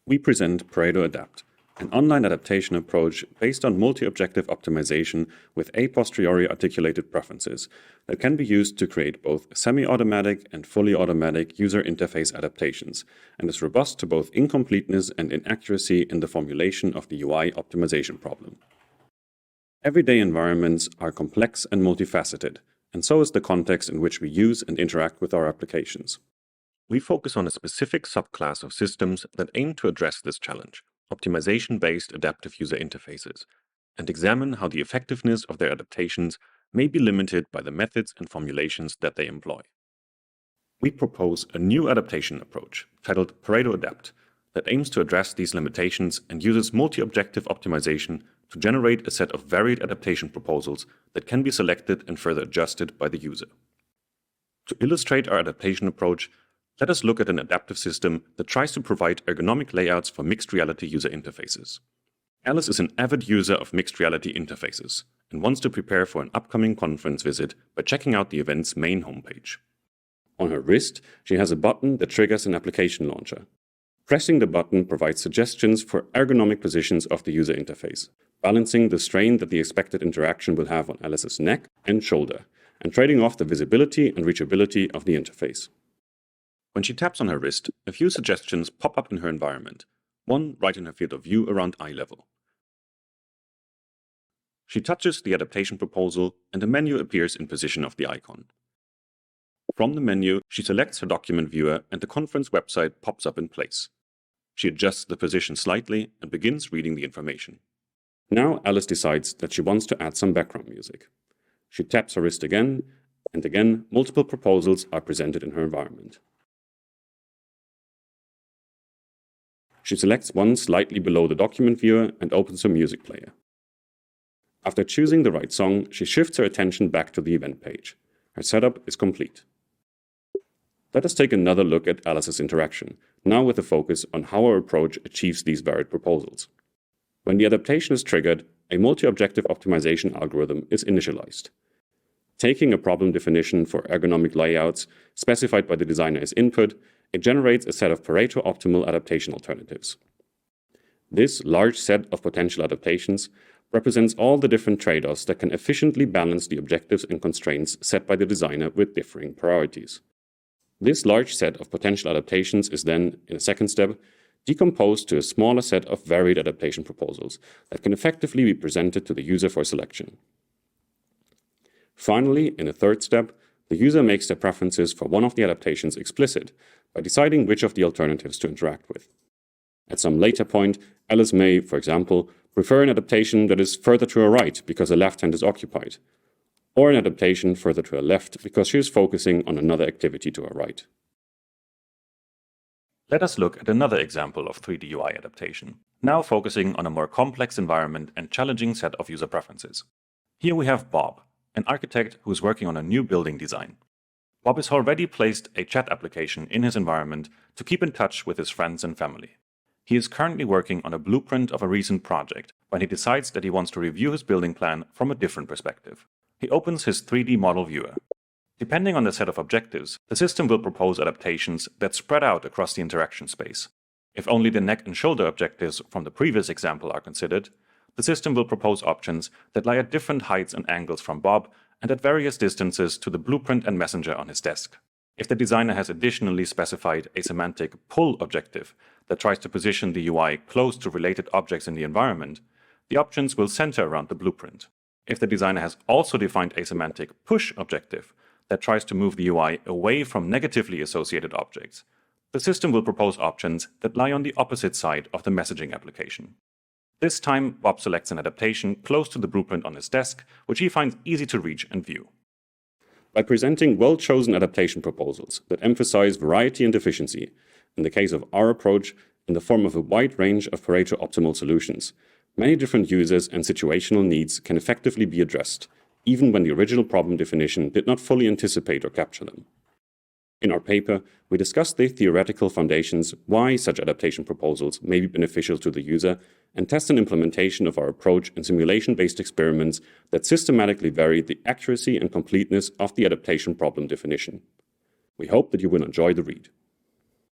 We present ParetoAdapt, an online adaptation approach based on multi-objective optimization with a posteriori articulated preferences that can be used to create both semi-automatic and fully automatic user interface adaptations, and is robust to both incompleteness and inaccuracy in the formulation of the UI optimization problem. Everyday environments are complex and multifaceted, and so is the context in which we use and interact with our applications. We focus on a specific subclass of systems that aim to address this challenge, optimization-based adaptive user interfaces, and examine how the effectiveness of their adaptations may be limited by the methods and formulations that they employ. We propose a new adaptation approach, titled ParetoAdapt, that aims to address these limitations and uses multi-objective optimization to generate a set of varied adaptation proposals that can be selected and further adjusted by the user. To illustrate our adaptation approach, let us look at an adaptive system that tries to provide ergonomic layouts for mixed reality user interfaces. Alice is an avid user of mixed reality interfaces and wants to prepare for an upcoming conference visit by checking out the event's main homepage. On her wrist, she has a button that triggers an application launcher. Pressing the button provides suggestions for ergonomic positions of the user interface, balancing the strain that the expected interaction will have on Alice's neck and shoulder, and trading off the visibility and reachability of the interface. When she taps on her wrist, a few suggestions pop up in her environment, one right in her field of view around eye level. She touches the adaptation proposal and a menu appears in position of the icon. From the menu, she selects her document viewer and the conference website pops up in place. She adjusts the position slightly and begins reading the information. Now Alice decides that she wants to add some background music. She taps her wrist again, and again multiple proposals are presented in her environment. She selects one slightly below the document viewer and opens her music player. After choosing the right song, she shifts her attention back to the event page. Her setup is complete. Let us take another look at Alice's interaction, now with a focus on how our approach achieves these varied proposals. When the adaptation is triggered, a multi-objective optimization algorithm is initialized. Taking a problem definition for ergonomic layouts specified by the designer as input, it generates a set of Pareto optimal adaptation alternatives. This large set of potential adaptations represents all the different trade-offs that can efficiently balance the objectives and constraints set by the designer with differing priorities. This large set of potential adaptations is then, in a second step, decomposed to a smaller set of varied adaptation proposals that can effectively be presented to the user for selection. Finally, in a third step, the user makes their preferences for one of the adaptations explicit by deciding which of the alternatives to interact with. At some later point, Alice may, for example, prefer an adaptation that is further to her right because her left hand is occupied, or an adaptation further to her left because she is focusing on another activity to her right. Let us look at another example of 3D UI adaptation, now focusing on a more complex environment and challenging set of user preferences. Here we have Bob, an architect who is working on a new building design. Bob has already placed a chat application in his environment to keep in touch with his friends and family. He is currently working on a blueprint of a recent project when he decides that he wants to review his building plan from a different perspective. He opens his 3D model viewer. Depending on the set of objectives, the system will propose adaptations that spread out across the interaction space. If only the neck and shoulder objectives from the previous example are considered, the system will propose options that lie at different heights and angles from Bob and at various distances to the blueprint and messenger on his desk. If the designer has additionally specified a semantic pull objective that tries to position the UI close to related objects in the environment, the options will center around the blueprint. If the designer has also defined a semantic push objective that tries to move the UI away from negatively associated objects, the system will propose options that lie on the opposite side of the messaging application. This time, Bob selects an adaptation close to the blueprint on his desk, which he finds easy to reach and view. By presenting well-chosen adaptation proposals that emphasize variety and efficiency, in the case of our approach, in the form of a wide range of Pareto optimal solutions, many different users and situational needs can effectively be addressed, even when the original problem definition did not fully anticipate or capture them. In our paper, we discuss the theoretical foundations why such adaptation proposals may be beneficial to the user and test an implementation of our approach in simulation-based experiments that systematically vary the accuracy and completeness of the adaptation problem definition. We hope that you will enjoy the read.